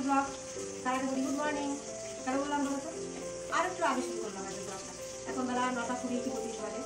Blog. তার আগে বলি গুড মর্নিং। কেন বললাম বলো তো? আর একটু আগে শুরু করলাম আজকে ব্লগটা। এখন বেলা 9টা 20-25 বাজে।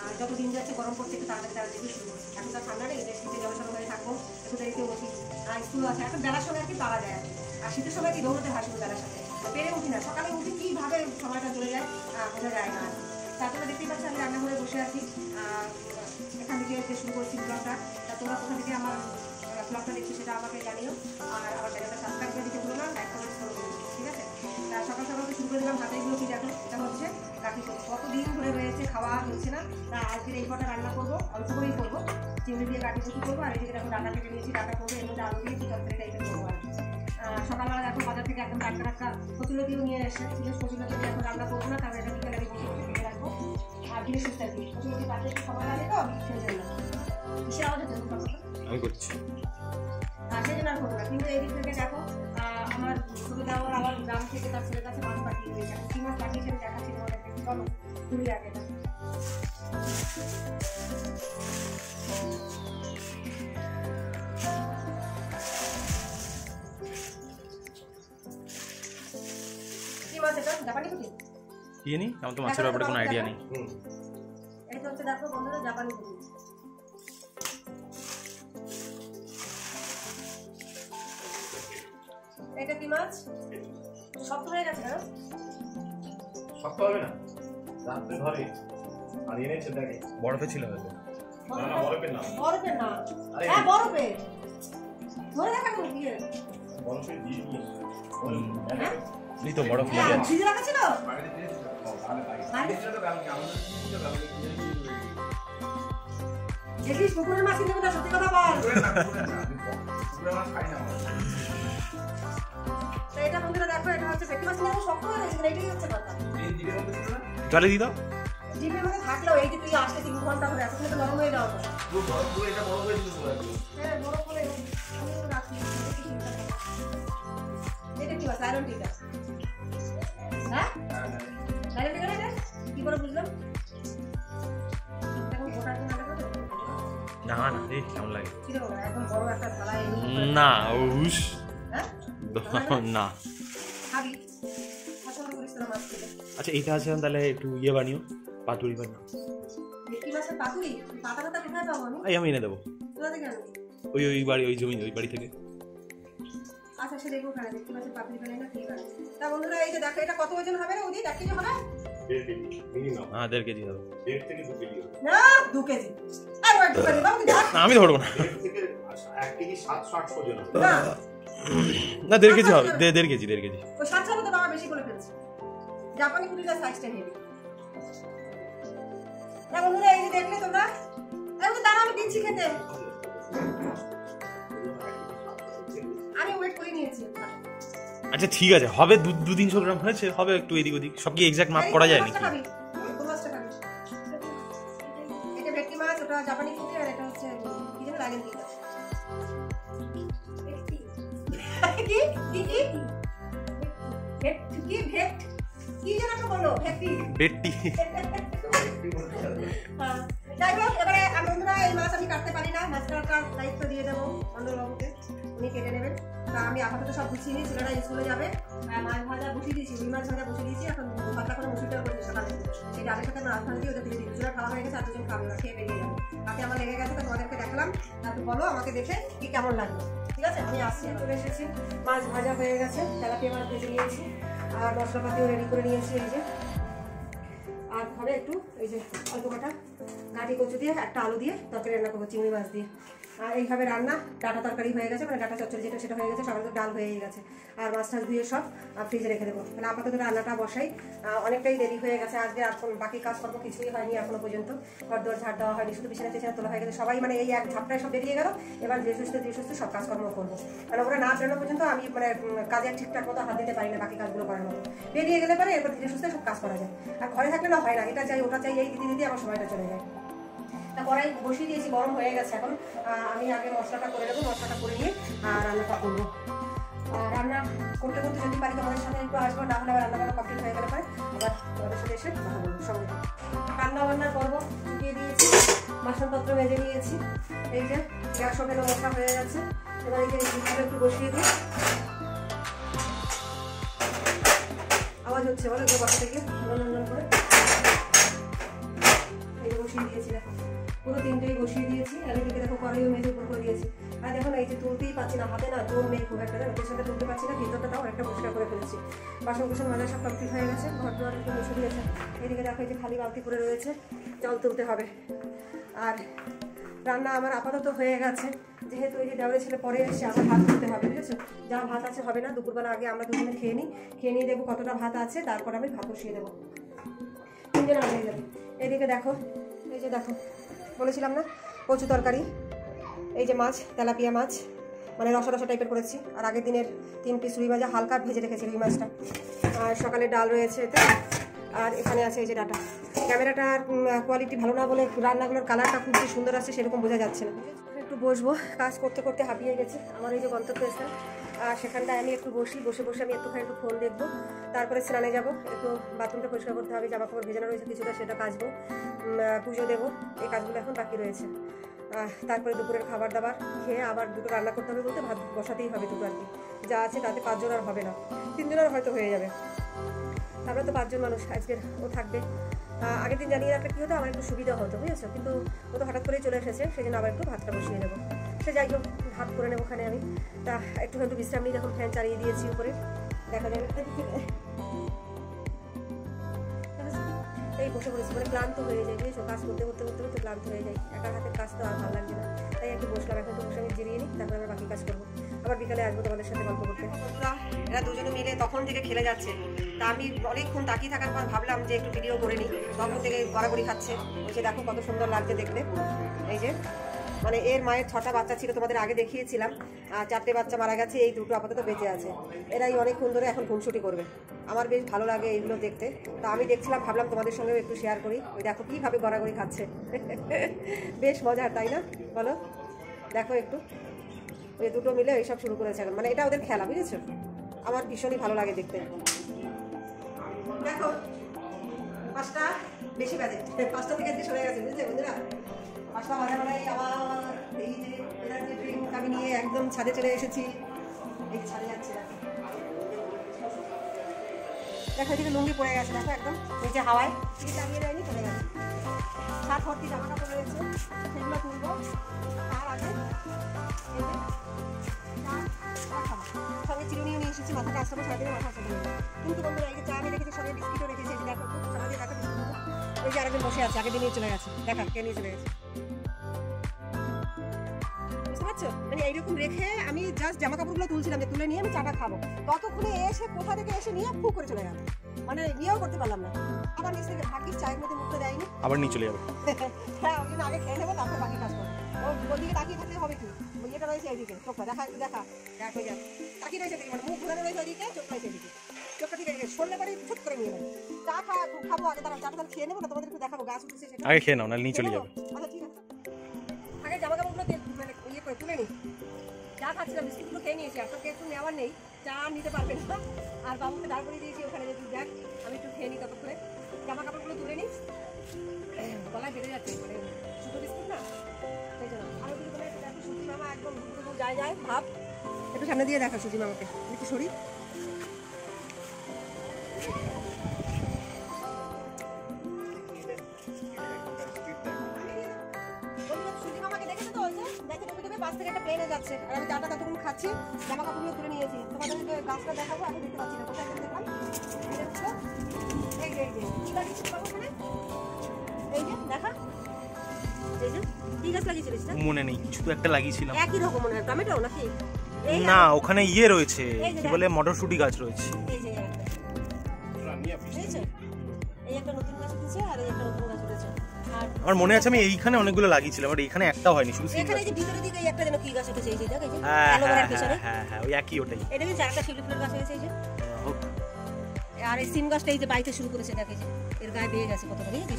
আর যত দিন যাচ্ছে গরম পড়ছে একটু তাড়াতাড়ি শুরু করছি। এখন তো ঠান্ডা নেই, শীতে জলসল হয়ে থাকবো, একটু দেরিতে উঠি। আর স্কুল আছে, এখন বেলার সময় আর কি পারা যায়। আর শীতের সময় কি দৌড়তে হয় শুধু বেলার সাথে, পেরে উঠি না। সকালে উঠি কীভাবে সময়টা চলে যায় বোঝা যায় না। তারপরে দেখতেই পাচ্ছি আমি রান্নাঘরে বসে আছি। এখান থেকে শুরু করছি ব্লগটা। তা তোমরা কোথা থেকে আমার ব্লগটা দেখছি সেটা আমাকে জানিও। আর আমার চ্যানেলটা সাবস্ক্রাইব করে দিতে ভুলো না, লাইক কমেন্ট ফলো করে দিচ্ছি, ঠিক আছে? তা সকাল সকাল শুরু করে দিলাম। হাতে এগুলো কি দেখো, এটা হচ্ছে কাঠি কচু। কতদিন ধরে রয়েছে, খাওয়া হচ্ছে না। তা আজকের এই কটা রান্না করবো, অল্প করেই করবো। চিংড়ি দিয়ে কাঠি কচু করবো। আর এদিকে দেখো ডাটা কেটে নিয়েছি, ডাটা করবো, এর মধ্যে আলু দিয়ে কি তরকারি টাইপের করবো আর কি। সকালবেলা দেখো বাজার থেকে একদম টাটকা টাটকা কচুলতিও নিয়ে এসে কচুলতি দিয়ে এখন রান্না করবো না, কারণ এটা বিকেলে আমি বসে বসে কেটে রাখবো। আর ধীরে সুস্থ দিই কচুলতি কাটতে একটু সময় লাগে তো, সেই জন্য কিসের আওয়াজ হচ্ছে আমি করছি। সেই জন্য আর করবো না। কিন্তু এই দিক থেকে দেখো আমার ছোটো দেওয়ার আবার গ্রাম থেকে তার ছেলের কাছে মাছ পাঠিয়ে দিয়েছে। এখন কী মাছ পাঠিয়েছে আমি দেখাচ্ছি তোমাদেরকে। চলো তুলি আগে কি মাছ এটা? জাপানি পুঁটি? কি জানি, আমার তো মাছের ব্যাপারে কোনো আইডিয়া নেই। এটা হচ্ছে দেখো বন্ধুরা জাপানি পুঁটি। এটা কি মাছ? শক্ত হয়ে গেছে কেন? শক্ত হবে না, রাত্রে ধরে আর এনেছে দেখে বরফে ছিল হয়তো। না না বরফে না, বরফে না। হ্যাঁ বরফে ধরে দেখা গেল কি বরফে দিয়ে নিয়ে এই তো বরফ লেগে আছে। ফ্রিজে রাখা ছিল? দেখিস পুকুরের মাছ কিনতে না, সত্যি কথা বল। এটা বন্ধুরা দেখো, এটা হচ্ছে ভেটকি মাছ। নিয়ে শক্ত হয়ে গেছে, এটাই হচ্ছে কথা। জলে দিয়ে দাও। জিভের মধ্যে থাকলেও এই যে তুই আসলে 3 ঘন্টা ধরে এতক্ষণ তো নরম হয়ে যাওয়া কথা। এটা বড় হয়ে দিল। হ্যাঁ বড় করে আমি রাখি। এটা কি মাছ? আয়রন টিকা? হ্যাঁ আয়রন টিকা না? কি করে বুঝলাম? এখন গোটা তো না লাগবে না না, এই কেমন লাগে? ছিল একদম বড় একটা থালায় না উস। হ্যাঁ না খাবি পছন্দ করিস তোরা মাছ খেতে? আচ্ছা এইটা আছে, তাহলে একটু ইয়ে বানিও, পাতুরি বানিও। ভেটকি মাছের পাতুরি? পাতা পাতা কোথায় পাবো আমি? আমি এনে দেবো। কোথা থেকে আনবি? ওই বাড়ি, ওই জমি, ওই বাড়ি থেকে। আচ্ছা সে দেখবো ওখানে ভেটকি মাছের পাতুরি বানাই না খেয়ে বানাই। তা বন্ধুরা এই যে দেখো, এটা কত ওজন হবে রে? ওদি 1 কেজি হবে? 1.5 কেজি মিনিমাম। হ্যাঁ 1.5 কেজি হবে। 1.5 থেকে 2 কেজি হবে। না 2 কেজি। আর 2 কেজি বাবু দেখ। আমি ধরবো না। 1.5 থেকে 1 কেজি 700-800 ওজন হবে। না না 1.5 কেজি হবে। 1.5 কেজি 1.5 কেজি। ওই 700 তো বাবা বেশি করে ফেলছে। জাপানি পুঁটিটার সাইজটা হেভি। না বন্ধুরা এই যে দেখলে তোমরা, এখন দাঁড়া আমি দিচ্ছি খেতে। আমি ওয়েট করে নিয়েছি। আচ্ছা ঠিক আছে, হবে 200-300 গ্রাম হয়েছে, হবে একটু এদিক ওদিক। সব কি এক্সাক্ট মাপ করা যায় নাকি? এটা ভেটকি মাছ, ওটা জাপানি পুঁটি, আর এটা হচ্ছে কি যেন আয়রন টিকা। কি কি কি ভেট কি ভেট কি যেন একটা বলো, ভেটকি বেটটি। যাই হোক, এবারে বন্ধুরা এই মাছ আমি কাটতে পারি না, মাছ কাটার দায়িত্ব দিয়ে দেবো মন্ডলবাবুকে, উনি কেটে নেবেন। তা আমি আপাতত সব গুছিয়ে নিই, ছেলেরা স্কুলে যাবে। মাছ ভাজা বসিয়ে দিয়েছি, রুই মাছ ভাজা বসিয়ে দিয়েছি। এখন ভাতটা করে মুসুর ডাল করেছি সকালে, সেই ডালের সাথে মাছ ভাজা দিয়ে ওদের দিয়ে দিচ্ছি। ওরা খাওয়া হয়ে গেছে, আর 2জন খাবে না, খেয়ে বেরিয়ে যাবে। হাতে আমার লেগে গেছে, তো তোমাদেরকে দেখলাম। তারপর বলো আমাকে দেখে কি কেমন লাগলো, ঠিক আছে? আমি আসছি, চলে এসেছি। মাছ ভাজা হয়ে গেছে, তেলাপিয়া মাছ ভেজে নিয়েছি, আর মশলাপাতিও রেডি করে নিয়েছি। এই যে আর হবে একটু এই যে অল্প কাটা ঘাটি কচু দিয়ে একটা আলু দিয়ে তরকারি রান্না করবো, চিংড়ি মাছ দিয়ে। আর এইভাবে রান্না, ডাটা তরকারি হয়ে গেছে, মানে ডাটা চচ্চড়ি যেটা সেটা হয়ে গেছে, সকালে তো ডাল হয়েই গেছে। আর মাছ টাছ ধুয়ে সব ফ্রিজে রেখে দেবো। তাহলে আপাতত রান্নাটা বসাই, অনেকটাই দেরি হয়ে গেছে আজকে। আর বাকি কাজকর্ম কিছুই হয়নি এখনো পর্যন্ত। ঘর দোর ঝাড় দেওয়া হয়নি, শুধু বিছানা টিছানা তোলা হয়ে গেছে। সবাই মানে এই এক ঝাপটায় সব বেরিয়ে গেল। এবার ধীরে সুস্থে সব কাজকর্ম করবো। মানে ওরা না বেরোনো পর্যন্ত আমি মানে কাজে ঠিকঠাক মতো হাত দিতে পারি না, বাকি কাজগুলো করার মতো। বেরিয়ে গেলে পরে এরপর ধীরে সুস্থে সব কাজ করা যায়। আর ঘরে থাকলে না হয় না, এটা চাই ওটা চাই, এই দিতে আমার সময়টা চলে যায়। তা কড়াই বসিয়ে দিয়েছি, গরম হয়ে গেছে। এখন আমি আগে মশলাটা করে নেবো, মশলাটা করে নিয়ে রান্নাটা করবো। রান্না করতে করতে যদি পারি তোমাদের সাথে একটু আসবো, না হলে আবার রান্না বান্না কমপ্লিট হয়ে গেলে পরে আবার তোমাদের সাথে এসে কথা বলবো সঙ্গে। রান্না বান্নার পর্ব দিয়ে দিয়েছি, বাসনপত্র মেজে নিয়েছি। এই যে গ্যাস ওভেনও বসা হয়ে গেছে। এবার এই যে একটু বসিয়ে দিই। আওয়াজ হচ্ছে বলো এগুলো বাসা থেকে নন্দন করে এই বসিয়ে দিয়েছি দেখো পুরো তিনটেই বসিয়ে দিয়েছি আর এদিকে দেখো কড়াইও মেজে উপর করে দিয়েছি আর দেখো না এই যে তুলতেই পাচ্ছি না হাতে না জোর নেই খুব একটা জানো পেছনটা তুলতে পারছি না ভিতরটাও একটা পরিষ্কার করে ফেলেছি বাসন কুসন মাজা সব কমপ্লিট হয়ে গেছে ঘর দুয়ার একটু মুছে দিয়েছে এদিকে দেখো এই যে খালি বালতি করে রয়েছে জল তুলতে হবে আর রান্না আমার আপাতত হয়ে গেছে যেহেতু এই যে দেওয়ারে ছেলে পরে এসছে আমার ভাত করতে হবে বুঝেছো যা ভাত আছে হবে না দুপুরবেলা আগে আমরা দুজনে খেয়ে নিয়ে দেবো কতটা ভাত আছে তারপর আমি ভাত বসিয়ে দেবো তিনজনে হয়ে যাবে এদিকে দেখো এই যে দেখো বলেছিলাম না কচু তরকারি এই যে মাছ তেলাপিয়া মাছ মানে রসা রসা টাইপের করেছি আর আগের দিনের 3 পিস রুই ভাজা হালকা ভেজে রেখেছি রুই মাছটা আর সকালে ডাল রয়েছে এতে আর এখানে আছে এই যে ডাটা ক্যামেরাটার কোয়ালিটি ভালো না বলে রান্নাগুলোর কালারটা খুব যে সুন্দর আসছে সেরকম বোঝা যাচ্ছে না একটু বসবো কাজ করতে করতে হাঁপিয়ে গেছে আমার এই যে গন্তব্যস্থান আর সেখানটায় আমি একটু বসে আমি একটুখানি একটু ফোন দেখবো তারপরে স্নানে যাবো একটু বাথরুমটা পরিষ্কার করতে হবে জামা কাপড় ভেজানো রয়েছে কিছুটা সেটা কাচবো পুজো দেবো এই কাজগুলো এখন বাকি রয়েছে তারপরে দুপুরের খাবার দাবার খেয়ে আবার দুটো রান্না করতে হবে বলতে ভাত বসাতেই হবে দুটো আর কি যা আছে তাতে 5 জন আর হবে না 3 জনের হয়তো হয়ে যাবে আমরা তো 5 জন মানুষ আজকের ও থাকবে আগের দিন জানিয়ে রাখলে কী হতো আমার একটু সুবিধা হতো বুঝেছো কিন্তু ও তো হঠাৎ করেই চলে এসেছে সেই জন্য আবার একটু ভাতটা বসিয়ে নেবো সে যাই হোক ভাত করে নেবো ওখানে আমি তা একটু বিশ্রাম নিয়ে যখন ফ্যান চালিয়ে দিয়েছি উপরে দেখা যাবে এই বসে পড়েছি মানে ক্লান্ত হয়ে যায় বুঝেছো কাজ করতে ক্লান্ত হয়ে যায় একার হাতের কাজ তো আর ভালো লাগছে না তাই একটু বসলাম এখন তো বসে আমি জিরিয়ে নিই তারপরে আবার বাকি কাজ করবো আবার বিকালে আসবো তোমাদের সাথে গল্প করতে এরা দুজনে মিলে তখন থেকে খেলে যাচ্ছে তা আমি অনেকক্ষণ তাকিয়ে থাকার পর ভাবলাম যে একটু ভিডিও করে নিই তখন থেকে গড়াগড়ি খাচ্ছে ওই যে দেখো কত সুন্দর লাগছে দেখতে এই যে মানে এর মায়ের 6টা বাচ্চা ছিল তোমাদের আগে দেখিয়েছিলাম আর 4টে বাচ্চা মারা গেছে এই দুটো আপাতত বেঁচে আছে এরাই অনেকক্ষণ ধরে এখন খুনসুটি করবে আমার বেশ ভালো লাগে এইগুলো দেখতে তা আমি দেখছিলাম ভাবলাম তোমাদের সঙ্গেও একটু শেয়ার করি ওই দেখো কীভাবে গড়াগড়ি খাচ্ছে বেশ মজার তাই না বলো দেখো একটু ওই দুটো মিলে এইসব শুরু করেছে এখন মানে এটা ওদের খেলা বুঝেছো আমার ভীষণই ভালো লাগে দেখতে দেখো 5টা বেশি বাজে 5টা থেকে সরে গেছে বুঝলে বন্ধুরা 5টা বাজে মানে আবার এই যে এরা যে ড্রিঙ্ক আমি নিয়ে একদম ছাদে চলে এসেছি এই ছাদে যাচ্ছে দেখো এদিকে লুঙ্গি পড়ে গেছে দেখো একদম নিচে হাওয়ায় টিকে চালিয়ে দেয়নি পড়ে গেছে সাত ভর্তি জামা কাপড় রয়েছে সেগুলো তুলবো তার আগে সঙ্গে চিরুনিও নিয়ে এসেছি মাথাটা আসতে সারাদিনে মাথা আসতে কিন্তু বন্ধুরা এই যে চা আমি রেখেছি সঙ্গে বিস্কিটও রেখেছি দেখো সমাজে দেখো ওই যে আরেকজন বসে আছে আগের দিন নিয়ে চলে গেছে দেখা কে নিয়ে চলে গেছে বুঝতে পারছো মানে এইরকম রেখে আমি জাস্ট জামা কাপড়গুলো তুলছিলাম যে তুলে নিয়ে আমি চাটা খাবো ততক্ষণে এসে কোথা থেকে এসে নিয়ে ফু করে চলে গেল মানে নিয়েও করতে পারলাম না আবার নিচ থেকে ভাগ্যিস চায়ের মধ্যে মুখতে দেয়নি আবার নিয়ে চলে যাবে হ্যাঁ ওই জন্য আগে খেয়ে নেবো তারপর বাকি কাজ করবো ওর দিকে তাকিয়ে থাকলে হবে কি ইয়েটা রয়েছে এইদিকে চোখটা দেখা একটু দেখা দেখ হয়ে যাবে তাকিয়ে রয়েছে মানে মুখ ঘুরানো রয়েছে ওইদিকে চোখ রয়েছে এদিকে চোখটা ঠিক আছে সরলে পরে ছুট করে নিয়ে নেবে চা খাবো আগে তারা চাটা খেয়ে নেবো না তোমাদের একটু দেখাবো গাছ উঠেছে সেটা আগে খেয়ে নাও নাহলে নিয়ে চলে যাবে আচ্ছা ঠিক আছে আগে জামা কাপড়গুলো মানে ইয়ে করে তুলে নিই চা খাচ্ছিলাম বিস্কুটগুলো খেয়ে নিয়েছি আর তো একটু নেওয়ার নেই চা নিতে পারবেন না আর বাবুকে দাঁড় করে দিয়েছি ওখানে যদি দেখ আমি একটু খেয়ে নিই ততক্ষণে জামা কাপড়গুলো তুলে নিই গলায় বেড়ে যাচ্ছে মানে শুধু বিস্কুট না সেই জন্য আরও কিছু করে একটু সুজি মামা একদম যায় ভাব একটু সামনে দিয়ে দেখা সুজি মামাকে একটু সরি সুজি মামাকে দেখেছো তো দেখে তুমি পাশ থেকে একটা প্লেনে যাচ্ছে আর আমি চাটা ততক্ষণ খাচ্ছি জামা কাপড়গুলো তুলে নিয়েছি তোমাদেরকে গাছটা দেখাবো আমি দেখতে পাচ্ছি না কোথায় দেখলাম এই যে কি লাগিয়েছিস বাবু ওখানে এই যে দেখা এই যে কি গাছ লাগিয়েছিলিস না মনে নেই কিছু তো একটা লাগিয়েছিলাম একই রকম মনে হয় টমেটো নাকি না ওখানে ইয়ে রয়েছে কি বলে মটরশুঁটি গাছ রয়েছে এই যে এই একটা নতুন গাছ উঠেছে আর এই একটা নতুন গাছ উঠেছে আর আমার মনে আছে আমি এইখানে অনেকগুলো লাগিয়েছিলাম আর এখানে একটাও হয়নি শুধু এখানে যে ভিতরের দিকে একটা যেন কি গাছ উঠেছে এই যে দেখো এই যে অ্যালোভেরার পিছনে হ্যাঁ ওই একই ওটাই এটা যে চারটা শিউলি ফুলের গাছ হয়েছে এই যে আর এই সিম গাছটা এই যে বাইতে শুরু করেছে দেখো এই যে এর গায়ে বেয়ে গেছে কত করে এই যে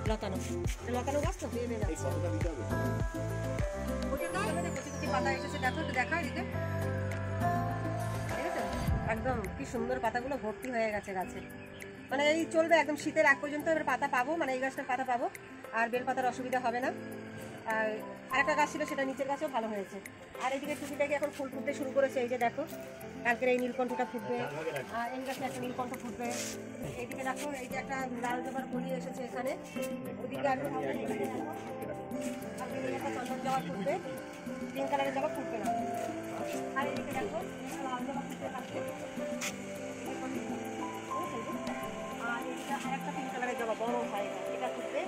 লতানো গাছ তো বেয়ে যাচ্ছে ওটার গায়ে মানে কচি কচি পাতা এসেছে দেখো একটু দেখা এদিকে একদম কি সুন্দর পাতাগুলো ভর্তি হয়ে গেছে গাছে মানে এই চলবে একদম শীতের আগ পর্যন্ত এবার পাতা পাবো মানে এই গাছটার পাতা পাবো আর বেল পাতার অসুবিধা হবে না আর আরেকটা গাছ ছিল সেটা নিচের গাছেও ভালো হয়েছে। আর এইদিকে টুকিটাকে এখন ফুল ফুটতে শুরু করেছে, এই যে দেখো কালকের এই নীলকণ্ঠটা ফুটবে, আর এই গাছে একটা নীলকণ্ঠ ফুটবে। এইদিকে দেখো এই যে একটা লাল জবার কলি এসেছে এখানে, ওদিকে আর একটা চন্দন জবা ফুটবে, পিঙ্ক কালারের জবা ফুটবে না। আর এদিকে দেখো লাল জবা ফুটবে থাকবে, আর এটা আর একটা পিঙ্ক কালারের জবা বড় হয় এটা ফুটবে।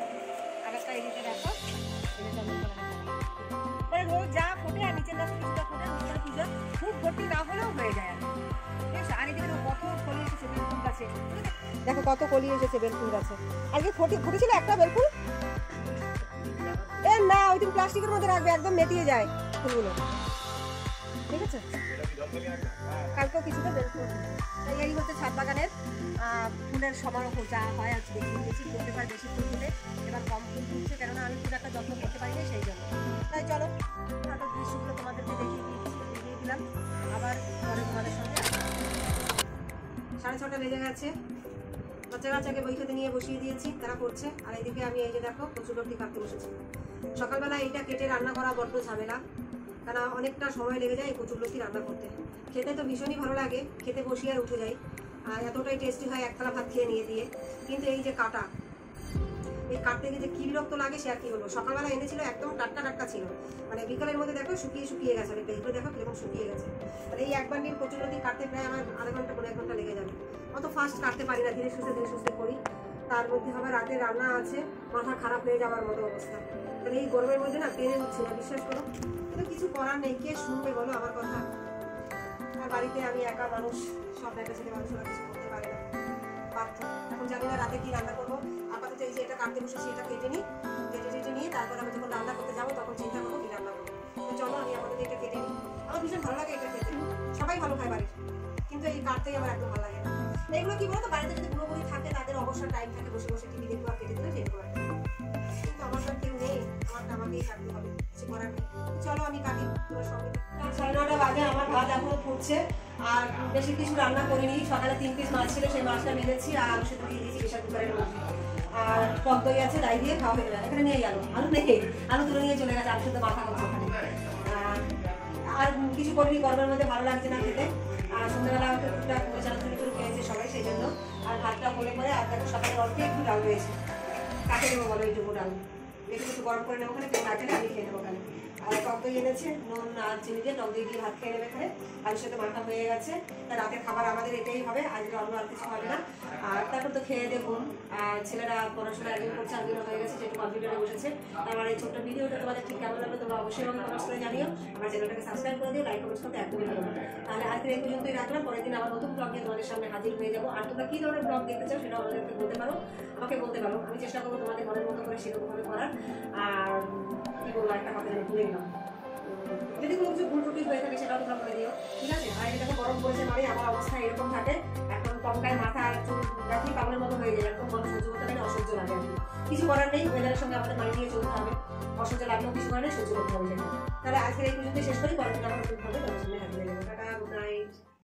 আর একটা এদিকে দেখো রোজ যা ফোটে আর নিচের গাছে কিছুটা ফোটে, নিচের পুজো খুব ভর্তি না হলেও হয়ে যায়। ঠিক আছে, আর এদিকে কত কলি এসেছে বেলফুল গাছে, দেখো কত কলি এসেছে বেলফুল গাছে। আজকে ফুটেছিল একটা বেলফুল, এ না ওই দিন প্লাস্টিকের মধ্যে রাখবে, একদম মেটিয়ে যায় ফুলগুলো। ঠিক আছে, কালকেও কিছুটা বেলফুল। এই হচ্ছে ছাদ বাগানের ফুলের সমারোহ যা হয়। আজকে বেশি ফুলতে পারে, বেশি ফুল ফুলে, এবার কম ফুল ফুটছে কেননা আমি খুব একটা যত্ন করতে পারি না সেই জন্য। তাই চলো একটা দৃশ্যগুলো তোমাদেরকে দেখিয়ে দিলাম, আবার পরে তোমাদের সঙ্গে। 6:30 বেজে গেছে, বাচ্চা কাচ্চাকে বই খেতে নিয়ে বসিয়ে দিয়েছি, তারা করছে। আর এইদিকে আমি এই যে দেখো কচুলতি কাটতে বসেছি। সকালবেলা এইটা কেটে রান্না করা বড্ড ঝামেলা, কারণ অনেকটা সময় লেগে যায় এই কচুলতি রান্না করতে। খেতে তো ভীষণই ভালো লাগে, খেতে বসিয়ে আর উঠে যাই, আর এতটাই টেস্টি হয় এক থালা ভাত খেয়ে নিয়ে দিয়ে। কিন্তু এই যে কাটা, এই কাটতে গিয়ে যে কি বিরক্ত লাগে সে আর কি বলবো। সকালবেলা এনেছিল একদম টাটকা টাটকা ছিল, মানে বিকালের মধ্যে দেখো শুকিয়ে গেছে। আর এইগুলো দেখো কিরকম শুকিয়ে গেছে। আর এই এক বান্ডিল কচুলতি কাটতে প্রায় আমার আধা ঘন্টা 1 ঘন্টা লেগে যাবে। অত ফাস্ট কাটতে পারি না, ধীরে সুস্থে করি। তার মধ্যে আবার রাতে রান্না আছে, মাথা খারাপ হয়ে যাওয়ার মতো অবস্থা। তাহলে এই গরমের মধ্যে না পেরে উঠছে না, বিশ্বাস করো। কিন্তু কিছু করার নেই, কে শুনবে বলো আমার কথা। আর বাড়িতে আমি একা মানুষ, সব একটা ছেলে মানুষরা কিছু করতে পারে না, বাধ্য। এখন জানি না রাতে কি রান্না করবো। আপাতত এই যে এটা কাটতে বসেছি, এটা কেটে নিয়ে তারপর আমি যখন রান্না করতে যাবো তখন চিন্তা করবো কি রান্না করবো। তো চলো আমি আপাতত এটা কেটে নিই। আমার ভীষণ ভালো লাগে এটা খেতে, সবাই ভালো খায় বাড়ির, কিন্তু এই কাটতেই আমার একদম ভালো লাগে না। এগুলো কি বলতো, বাড়িতে যদি পুরোপুরি থাকে তাদের অবসর টাইম থাকে, বসে বসে টিভি দেখবো আর কেটে দিলে টেনে করে। কিন্তু আমার তো কেউ নেই, আমাকেই কাটতে হবে, কিছু করার নেই। চলো আমি কাটি তোমার সঙ্গে। 9:30 বাজে, আমার ভাত এখনো ফুটছে। আর বেশি কিছু রান্না করিনি, সকালে 3 পিস মাছ ছিল, সেই মাছটা মেরেছি আর আলু সেদ্ধ দিয়ে দিয়েছি প্রেসার কুকারের মধ্যে। আর টক দই আছে, ডাই দিয়ে খাওয়া হয়ে যাবে। এখানে নিয়ে আলু নেই, আলু তুলে নিয়ে চলে গেছে, আলু সেদ্ধ মাখা করছে ওখানে। আর কিছু করিনি, গরমের মধ্যে ভালো লাগছে না খেতে। আর সন্ধ্যাবেলা টুকটাক চানাচুরি খেয়েছে সবাই, সেই জন্য। আর ভাতটা হলে পরে আর দেখো সকালে অল্প একটু ডাল রয়েছে, কাকে দেবো বলো এইটুকু ডাল, একটু গরম করে নেবো ওখানে, কেউ না খেলে আমি খেয়ে নেবো ওখানে। আর টক দই এনেছে, নুন আর চিনি দিয়ে টক দই দিয়ে ভাত খেয়ে নেবে এখানে। আলুর সাথে মাখা হয়ে গেছে। তা রাতের খাবার আমাদের এটাই হবে, আজকে অন্য আর কিছু হবে না। আর তারপর তো খেয়ে দেখুন, আর ছেলেরা পড়াশোনা একদিন করছে, একদিন হয়ে গেছে, যেহেতু কম্পিউটারে বসেছে। আমার এই ছোট্ট ভিডিওটা তোমাদের ঠিক কেমন লাগবে তোমরা অবশ্যই আমাকে কমেন্টস করে জানিও। আমার চ্যানেলটাকে সাবস্ক্রাইব করে দিও, লাইক কমেন্টস করতে একদমই ভুলো না। তাহলে আজকে এই পর্যন্তই রাখলাম, পরের দিন আবার নতুন ব্লগ নিয়ে তোমাদের সামনে হাজির হয়ে যাবো। আর তোমরা কি ধরনের ব্লগ দেখতে চাও সেটা আমাদেরকে বলতে পারো, আমাকে বলতে পারো। আমি চেষ্টা করবো তোমাদের মনের মতো করে সেরকমভাবে করার। আর কি বলবো, একটা কথা ভুলে গেলাম, যদি কোনো কিছু ভুল ত্রুটি হয়ে থাকে সেটাও তোমরা বলে দিও, ঠিক আছে। আর এটা গরম পড়েছে মানে আমার অবস্থা এরকম থাকে, এখন টমকায় মাথা চুল দেখি পাগলের মতো হয়ে যায়, একদম মনে সহ্য করতে পারি, অসহ্য লাগে। কিছু করার নেই, ওয়েদারের সঙ্গে আমাদের মানিয়ে নিয়ে চলতে হবে, অসহ্য লাগলেও কিছু করার নেই, সহ্য করতে হবে। তাহলে আজকের এই পর্যন্ত শেষ করি, পরের দিন আবার নতুন হবে, তোমার সামনে হাজির হয়ে যাবো। Tata, good night.